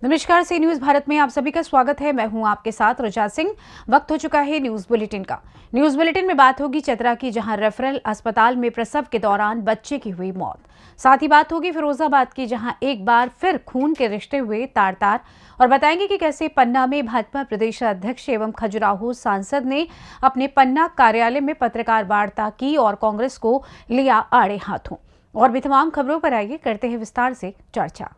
नमस्कार, सी न्यूज भारत में आप सभी का स्वागत है। मैं हूं आपके साथ रजा सिंह। वक्त हो चुका है न्यूज बुलेटिन का। न्यूज बुलेटिन में बात होगी चतरा की, जहां रेफरल अस्पताल में प्रसव के दौरान बच्चे की हुई मौत। साथ ही बात होगी फिरोजाबाद की, जहां एक बार फिर खून के रिश्ते हुए तार तार। और बताएंगे कि कैसे पन्ना में भाजपा प्रदेश अध्यक्ष एवं खजुराहो सांसद ने अपने पन्ना कार्यालय में पत्रकार वार्ता की और कांग्रेस को लिया आड़े हाथों। और भी तमाम खबरों पर आइए करते हैं विस्तार से चर्चा।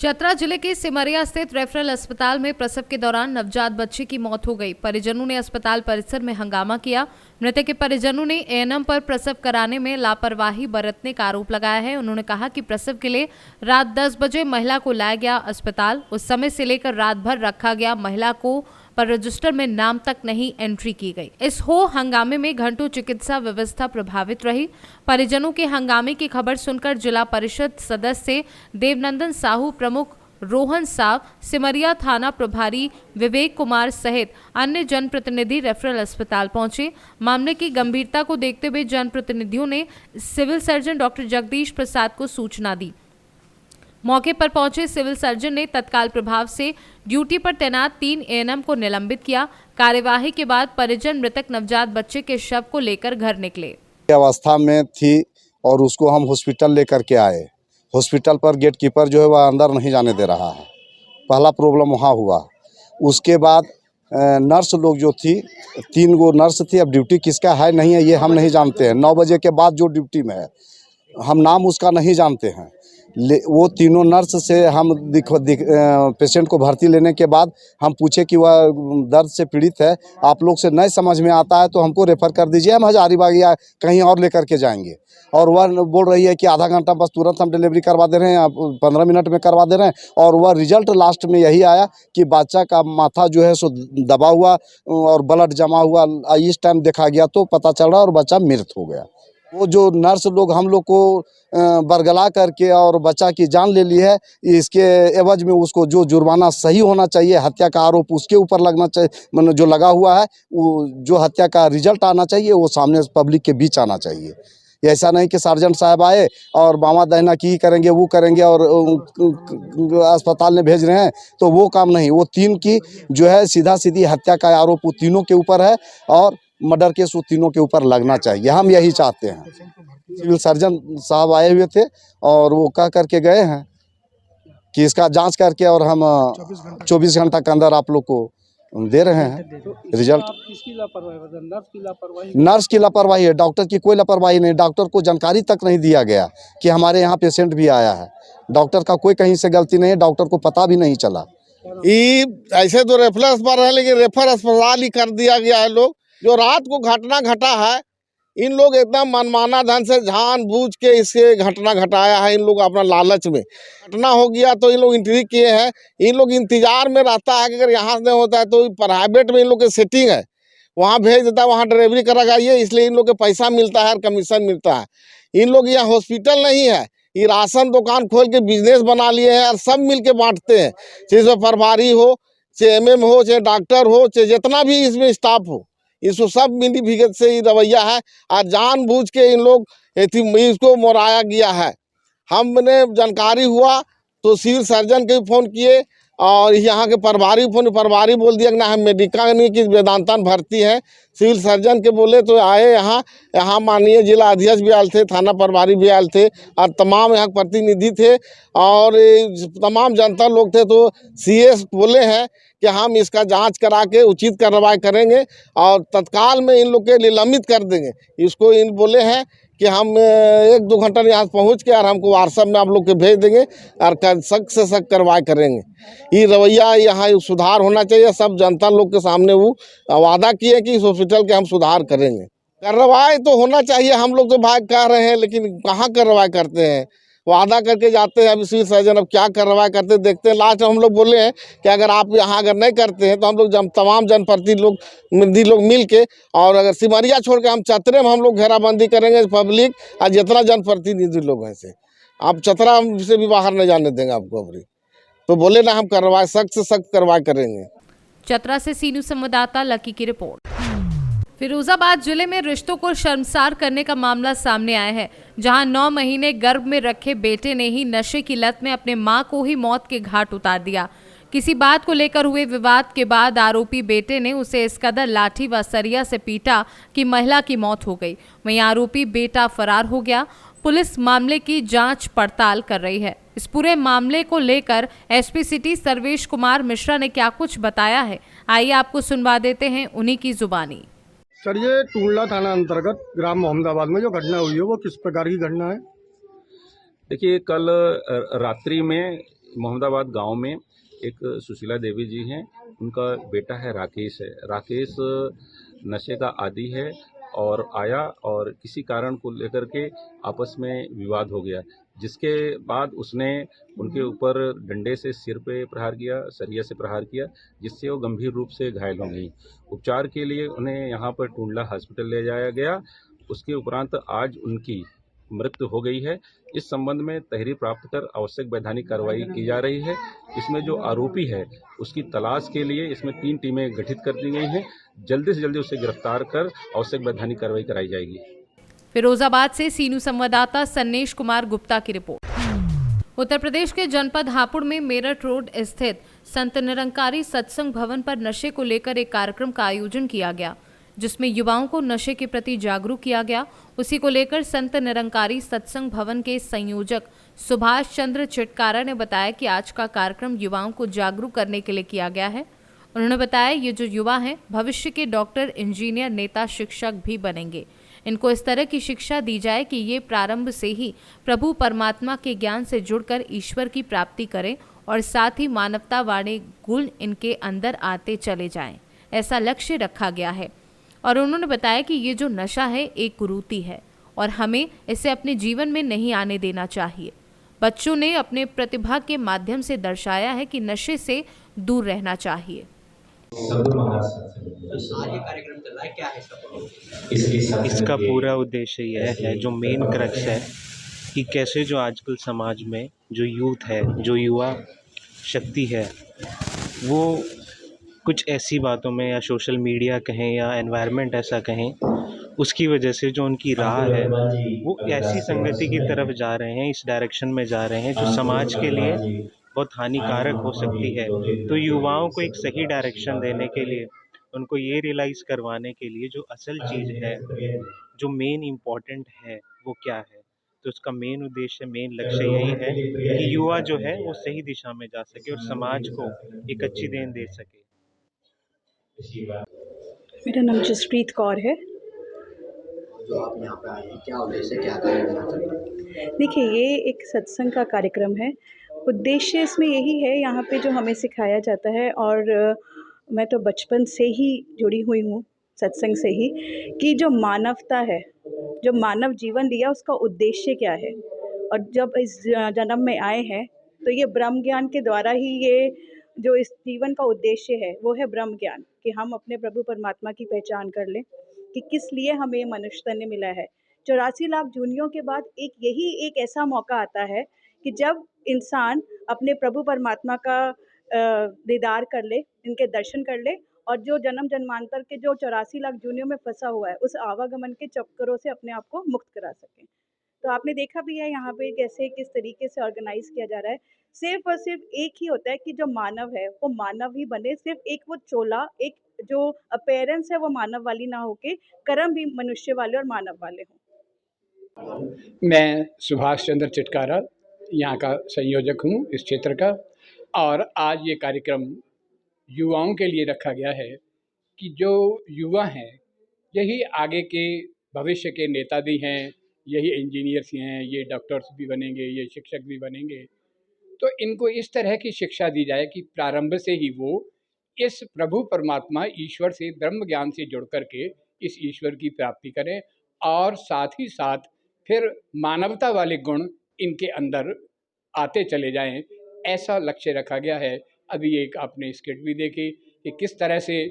चतरा जिले के सिमरिया स्थित रेफरल अस्पताल में प्रसव के दौरान नवजात बच्चे की मौत हो गई। परिजनों ने अस्पताल परिसर में हंगामा किया। मृतक के परिजनों ने एएनएम पर प्रसव कराने में लापरवाही बरतने का आरोप लगाया है। उन्होंने कहा कि प्रसव के लिए रात 10 बजे महिला को लाया गया अस्पताल। उस समय से लेकर रात भर रखा गया। महिला को पर रजिस्टर में नाम तक नहीं एंट्री की गई। इस हंगामे में घंटों चिकित्सा व्यवस्था प्रभावित रही। परिजनों के हंगामे की खबर सुनकर जिला परिषद सदस्य देवनंदन साहू, प्रमुख रोहन साव, सिमरिया थाना प्रभारी विवेक कुमार सहित अन्य जनप्रतिनिधि रेफरल अस्पताल पहुंचे। मामले की गंभीरता को देखते हुए जनप्रतिनिधियों ने civil surgeon doctor Jagdish Prasad को सूचना दी। मौके पर पहुंचे सिविल सर्जन ने तत्काल प्रभाव से ड्यूटी पर तैनात 3 एएनएम को निलंबित किया। कार्यवाही के बाद परिजन मृतक नवजात बच्चे के शव को लेकर घर निकले। अवस्था में थी और उसको हम हॉस्पिटल लेकर के आए। हॉस्पिटल पर गेट कीपर जो है वह अंदर नहीं जाने दे रहा है। पहला प्रॉब्लम वहाँ हुआ। उसके बाद नर्स लोग जो थी, 3 गो नर्स थी। अब ड्यूटी किसका है नहीं है ये हम नहीं जानते हैं। 9 बजे के बाद जो ड्यूटी में है, हम नाम उसका नहीं जानते हैं। वो तीनों नर्स से हम पेशेंट को भर्ती लेने के बाद हम पूछे कि वह दर्द से पीड़ित है, आप लोग से नहीं समझ में आता है तो हमको रेफ़र कर दीजिए, हम हजारीबाग या कहीं और लेकर के जाएंगे। और वह बोल रही है कि आधा घंटा बस तुरंत हम डिलीवरी करवा दे रहे हैं, 15 मिनट में करवा दे रहे हैं। और वह रिजल्ट लास्ट में यही आया कि बच्चा का माथा जो है सो दबा हुआ और ब्लड जमा हुआ। इस टाइम देखा गया तो पता चल रहा और बच्चा मृत हो गया। वो जो नर्स लोग हम लोग को बरगला करके और बच्चा की जान ले ली है, इसके एवज में उसको जो जुर्माना सही होना चाहिए, हत्या का आरोप उसके ऊपर लगना चाहिए, मतलब जो लगा हुआ है वो जो हत्या का रिजल्ट आना चाहिए वो सामने पब्लिक के बीच आना चाहिए। ऐसा नहीं कि सार्जेंट साहब आए और बामा दहना की करेंगे वो करेंगे और अस्पताल में भेज रहे हैं, तो वो काम नहीं। वो 3 की जो है सीधा सीधी हत्या का आरोप वो तीनों के ऊपर है और मर्डर केस वो तीनों के ऊपर लगना चाहिए। हम यही चाहते हैं। सिविल सर्जन साहब आए हुए थे और वो कह करके गए हैं कि इसका जांच करके और हम 24 घंटा के अंदर आप लोग को दे रहे हैं रिजल्ट। नर्स की लापरवाही है, डॉक्टर की कोई लापरवाही नहीं। डॉक्टर को जानकारी तक नहीं दिया गया कि हमारे यहाँ पेशेंट भी आया है। डॉक्टर का कोई कहीं से गलती नहीं है, डॉक्टर को पता भी नहीं चला। ये ऐसे तो रेफरल अस्पताल है, लेकिन रेफर अस्पताल ही कर दिया गया है। लोग जो रात को घटना घटा है, इन लोग एकदम मनमाना ढंग से जानबूझ के इसे घटना घटाया है। इन लोग अपना लालच में घटना हो गया तो इन लोग एंट्री किए हैं। इन लोग इंतजार में रहता है कि अगर यहाँ से होता है तो प्राइवेट में इन लोग की सेटिंग है, वहाँ भेज देता है, वहाँ डिलीवरी कराइए। इसलिए इन लोग को पैसा मिलता है और कमीशन मिलता है। इन लोग यहाँ हॉस्पिटल नहीं है, ये राशन दुकान खोल के बिजनेस बना लिए हैं और सब मिल के बांटते हैं। चाहे प्रभारी हो, चाहे एमएम हो, चाहे डॉक्टर हो, चाहे जितना भी इसमें स्टाफ हो, इसको सब मिली भगत से ही रवैया है और जानबूझ के इन लोग इसको मोराया गया है। हमने जानकारी हुआ तो सिविल सर्जन के भी फ़ोन किए और यहाँ के प्रभारी प्रभारी बोल दिया कि ना हम मेडिकल नहीं कि वेदांता भर्ती है। सिविल सर्जन के बोले तो आए यहाँ माननीय जिला अध्यक्ष भी आए थे, थाना प्रभारी भी आए थे और तमाम यहाँ प्रतिनिधि थे और तमाम जनता लोग थे। तो सीएस बोले हैं कि हम इसका जांच करा के उचित कार्रवाई करेंगे और तत्काल में इन लोग के निलंबित कर देंगे। इसको इन बोले हैं कि हम 1-2 घंटा यहाँ पहुँच के और हमको व्हाट्सएप में आप लोग के भेज देंगे और सख्त से सख्त कार्रवाई करेंगे। ये रवैया यहाँ सुधार होना चाहिए। सब जनता लोग के सामने वो वादा किए कि इस हॉस्पिटल के हम सुधार करेंगे। कार्रवाई तो होना चाहिए। हम लोग तो भाग कर रहे हैं, लेकिन कहाँ कार्रवाई करते हैं, वादा करके जाते हैं। अब सिविल सर्जन अब क्या कार्रवाई करते हैं देखते हैं। लास्ट हम लोग बोले हैं कि अगर आप यहाँ अगर नहीं करते हैं तो हम लोग तमाम जनप्रतिनिधि लोग मिल के, और अगर सिमरिया छोड़ के हम चतरे में हम लोग घेराबंदी करेंगे पब्लिक और जितना जनप्रतिनिधि लोग हैं से आप चतरा से भी बाहर नहीं जाने देंगे आपको। अभी तो बोले ना हम कार्रवाई सख्त से सख्त कार्रवाई करेंगे। चतरा से सी न्यूज संवाददाता लकी की रिपोर्ट। फिरोजाबाद जिले में रिश्तों को शर्मसार करने का मामला सामने आया है, जहां 9 महीने गर्भ में रखे बेटे ने ही नशे की लत में अपने मां को ही मौत के घाट उतार दिया। किसी बात को लेकर हुए विवाद के बाद आरोपी बेटे ने उसे इस कदर लाठी व सरिया से पीटा कि महिला की मौत हो गई। वहीं आरोपी बेटा फरार हो गया। पुलिस मामले की जांच पड़ताल कर रही है। इस पूरे मामले को लेकर एसपी सिटी सर्वेश कुमार मिश्रा ने क्या कुछ बताया है, आइए आपको सुनवा देते हैं उन्हीं की जुबानी। सर, ये टूंडला थाना अंतर्गत ग्राम मोहम्मदाबाद में जो घटना हुई है वो किस प्रकार की घटना है? देखिए, कल रात्रि में मोहम्मदाबाद गांव में एक सुशीला देवी जी हैं, उनका बेटा है राकेश है। राकेश नशे का आदी है और आया और किसी कारण को लेकर के आपस में विवाद हो गया, जिसके बाद उसने उनके ऊपर डंडे से सिर पे प्रहार किया, सरिया से प्रहार किया, जिससे वो गंभीर रूप से घायल हो गई। उपचार के लिए उन्हें यहाँ पर टूंडला हॉस्पिटल ले जाया गया। उसके उपरांत आज उनकी मृत्यु हो गई है। इस संबंध में तहरीर प्राप्त कर आवश्यक वैधानिक कार्रवाई की जा रही है। इसमें जो आरोपी है उसकी तलाश के लिए इसमें 3 टीमें गठित कर दी गई हैं। जल्दी से जल्दी उसे गिरफ्तार कर आवश्यक वैधानिक कार्रवाई कराई जाएगी। फिरोजाबाद से सीनू संवाददाता सन्नेश कुमार गुप्ता की रिपोर्ट। उत्तर प्रदेश के जनपद हापुड़ में मेरठ रोड स्थित संत निरंकारी सत्संग भवन पर नशे को लेकर एक कार्यक्रम का आयोजन किया गया, जिसमें युवाओं को नशे के प्रति जागरूक किया गया। उसी को लेकर संत निरंकारी सत्संग भवन के संयोजक सुभाष चंद्र चिटकारा ने बताया कि आज का कार्यक्रम युवाओं को जागरूक करने के लिए किया गया है। उन्होंने बताया ये जो युवा हैं भविष्य के डॉक्टर, इंजीनियर, नेता, शिक्षक भी बनेंगे। इनको इस तरह की शिक्षा दी जाए कि ये प्रारंभ से ही प्रभु परमात्मा के ज्ञान से जुड़कर ईश्वर की प्राप्ति करें और साथ ही मानवता वाले गुण इनके अंदर आते चले जाएं। ऐसा लक्ष्य रखा गया है। और उन्होंने बताया कि ये जो नशा है एक कुरीति है और हमें इसे अपने जीवन में नहीं आने देना चाहिए। बच्चों ने अपने प्रतिभा के माध्यम से दर्शाया है कि नशे से दूर रहना चाहिए। इसका पूरा उद्देश्य यह है, जो मेन क्रक्स है कि कैसे जो आजकल समाज में जो यूथ है, जो युवा शक्ति है, वो कुछ ऐसी बातों में या सोशल मीडिया कहें या एनवायरनमेंट ऐसा कहें, उसकी वजह से जो उनकी राह है वो ऐसी संगति की तरफ जा रहे हैं, इस डायरेक्शन में जा रहे हैं जो समाज के लिए बहुत हानिकारक हो सकती है। तो युवाओं को एक सही डायरेक्शन देने के लिए, उनको ये रियलाइज़ करवाने के लिए जो असल चीज़ है, जो मेन इम्पॉर्टेंट है वो क्या है, तो उसका मेन उद्देश्य, मेन लक्ष्य यही है कि युवा जो है वो सही दिशा में जा सके और समाज को एक अच्छी देन दे सके। मेरा नाम जसप्रीत कौर है। जो आप यहाँ पे आए हैं, क्या उद्देश्य, क्या कार्यक्रम? देखिए, ये एक सत्संग का कार्यक्रम है। उद्देश्य इसमें यही है, यहाँ पे जो हमें सिखाया जाता है, और मैं तो बचपन से ही जुड़ी हुई हूँ सत्संग से ही, कि जो मानवता है, जो मानव जीवन लिया उसका उद्देश्य क्या है। और जब इस जन्म में आए हैं तो ये ब्रह्म ज्ञान के द्वारा ही, ये जो इस जीवन का उद्देश्य है वो है ब्रह्म ज्ञान, कि हम अपने प्रभु परमात्मा की पहचान कर लें कि किस लिए हमें मनुष्य तन मिला है। 84 लाख जूनियों के बाद यही एक ऐसा मौका आता है कि जब इंसान अपने प्रभु परमात्मा का दीदार कर ले, इनके दर्शन कर ले, और जो जन्म जन्मांतर के जो 84 लाख जूनियों में फंसा हुआ है उस आवागमन के चक्करों से अपने आप को मुक्त करा सकें। तो आपने देखा भी है यहाँ पे कैसे किस तरीके से ऑर्गेनाइज किया जा रहा है। सिर्फ और सिर्फ एक ही होता है कि जो मानव है वो मानव ही बने, सिर्फ एक वो चोला, एक जो अपीयरेंस है वो मानव वाली ना होके कर्म भी मनुष्य वाले और मानव वाले हों। मैं सुभाष चंद्र चिटकारा यहाँ का संयोजक हूँ इस क्षेत्र का, और आज ये कार्यक्रम युवाओं के लिए रखा गया है कि जो युवा हैं यही आगे के भविष्य के नेता भी हैं, यही इंजीनियर्स हैं, ये डॉक्टर्स भी बनेंगे, ये शिक्षक भी बनेंगे। तो इनको इस तरह की शिक्षा दी जाए कि प्रारंभ से ही वो इस प्रभु परमात्मा ईश्वर से, ब्रह्म ज्ञान से जुड़ कर के इस ईश्वर की प्राप्ति करें, और साथ ही साथ फिर मानवता वाले गुण इनके अंदर आते चले जाएं, ऐसा लक्ष्य रखा गया है। अभी एक आपने स्किट भी देखी कि किस तरह से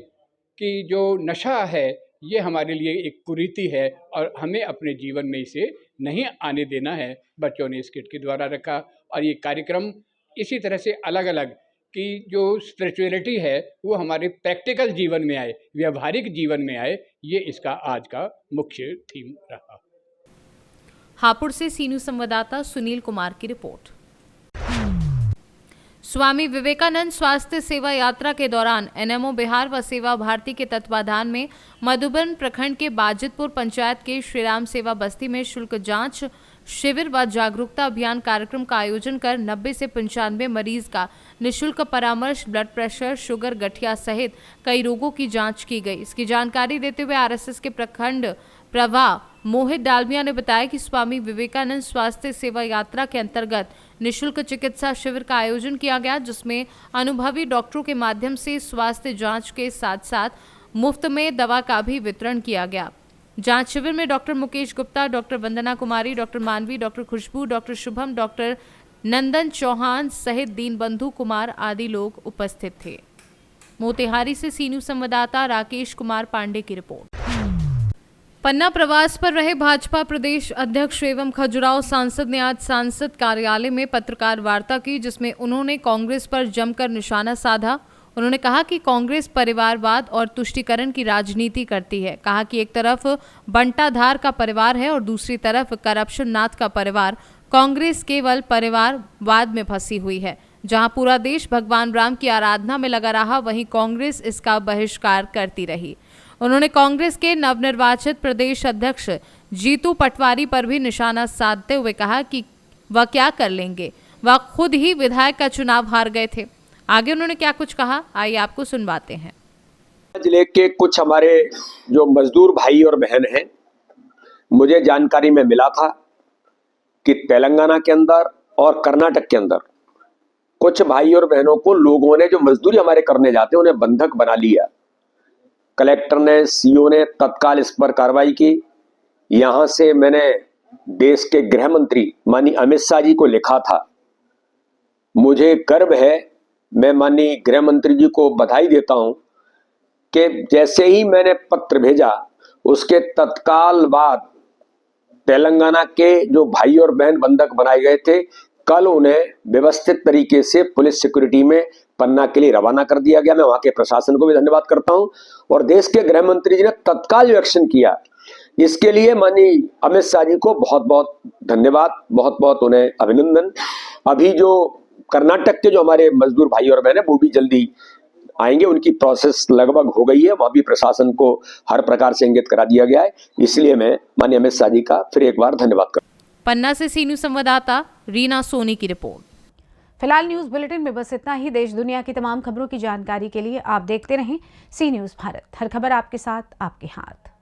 कि जो नशा है ये हमारे लिए एक कुरीति है और हमें अपने जीवन में इसे नहीं आने देना है। बच्चों ने स्किट के द्वारा रखा, और ये कार्यक्रम इसी तरह से अलग अलग कि जो स्पिरिचुअलिटी है वो हमारे प्रैक्टिकल जीवन में आए, व्यवहारिक जीवन में आए, ये इसका आज का मुख्य थीम रहा। हापुड़ से सी न्यूज़ संवाददाता सुनील कुमार की रिपोर्ट। स्वामी विवेकानंद स्वास्थ्य सेवा यात्रा के दौरान एनएमओ बिहार व सेवा भारती के तत्वाधान में मधुबन प्रखंड के बाजितपुर पंचायत के श्रीराम सेवा बस्ती में शुल्क जांच शिविर व जागरूकता अभियान कार्यक्रम का आयोजन कर 90 से 95 मरीज का निःशुल्क परामर्श, ब्लड प्रेशर, शुगर, गठिया सहित कई रोगों की जांच की गई। इसकी जानकारी देते हुए आरएसएस के प्रखंड प्रभारी मोहित डालमिया ने बताया कि स्वामी विवेकानंद स्वास्थ्य सेवा यात्रा के अंतर्गत निःशुल्क चिकित्सा शिविर का आयोजन किया गया, जिसमें अनुभवी डॉक्टरों के माध्यम से स्वास्थ्य जांच के साथ साथ मुफ्त में दवा का भी वितरण किया गया। जांच शिविर में doctor Mukesh Gupta, doctor Vandana Kumari, doctor मानवी, डॉक्टर खुशबू, डॉक्टर शुभम, डॉक्टर नंदन चौहान सहित दीनबंधु कुमार आदि लोग उपस्थित थे। मोतिहारी से सी न्यूज़ संवाददाता राकेश कुमार पांडे की रिपोर्ट। पन्ना प्रवास पर रहे भाजपा प्रदेश अध्यक्ष एवं खजुराहो सांसद ने आज सांसद कार्यालय में पत्रकार वार्ता की, जिसमें उन्होंने कांग्रेस पर जमकर निशाना साधा। उन्होंने कहा कि कांग्रेस परिवारवाद और तुष्टीकरण की राजनीति करती है। कहा कि एक तरफ बंटाधार का परिवार है और दूसरी तरफ करप्शन नाथ का परिवार। कांग्रेस केवल परिवारवाद में फंसी हुई है। जहां पूरा देश भगवान राम की आराधना में लगा रहा, वहीं कांग्रेस इसका बहिष्कार करती रही। उन्होंने कांग्रेस के नवनिर्वाचित प्रदेश अध्यक्ष जीतू पटवारी पर भी निशाना साधते हुए कहा कि वह क्या कर लेंगे, वह खुद ही विधायक का चुनाव हार गए थे। आगे उन्होंने क्या कुछ कहा, आइए आपको सुनवाते हैं। जिले के कुछ हमारे जो मजदूर भाई और बहन हैं, मुझे जानकारी में मिला था कि तेलंगाना के अंदर और कर्नाटक के अंदर कुछ भाई और बहनों को लोगों ने जो मजदूरी हमारे करने जाते हैं उन्हें बंधक बना लिया। कलेक्टर ने, सीओ ने तत्काल इस पर कार्रवाई की। यहां से मैंने देश के गृह मंत्री माननीय अमित शाह जी को लिखा था। मुझे गर्व है, मैं माननीय गृह मंत्री जी को बधाई देता हूं कि जैसे ही मैंने पत्र भेजा उसके तत्काल बाद तेलंगाना के जो भाई और बहन बंधक बनाए गए थे, कल उन्हें व्यवस्थित तरीके से पुलिस सिक्योरिटी में पन्ना के लिए रवाना कर दिया गया। मैं वहां के प्रशासन को भी धन्यवाद करता हूं और देश के गृह मंत्री जी ने तत्काल एक्शन किया। इसके लिए माननीय अमित शाह जी को बहुत बहुत धन्यवाद, बहुत बहुत उन्हें अभिनंदन। अभी जो कर्नाटक के जो हमारे मजदूर भाई और बहन है वो भी जल्दी आएंगे, उनकी प्रोसेस लगभग हो गई है। वहां भी प्रशासन को हर प्रकार से इंगित करा दिया गया है। इसलिए मैं माननीय अमित शाह जी का फिर एक बार धन्यवाद करता हूं। पन्ना से सी न्यूज़ संवाददाता रीना सोनी की रिपोर्ट। फिलहाल न्यूज़ बुलेटिन में बस इतना ही। देश दुनिया की तमाम खबरों की जानकारी के लिए आप देखते रहें सी न्यूज़ भारत। हर खबर आपके साथ, आपके हाथ।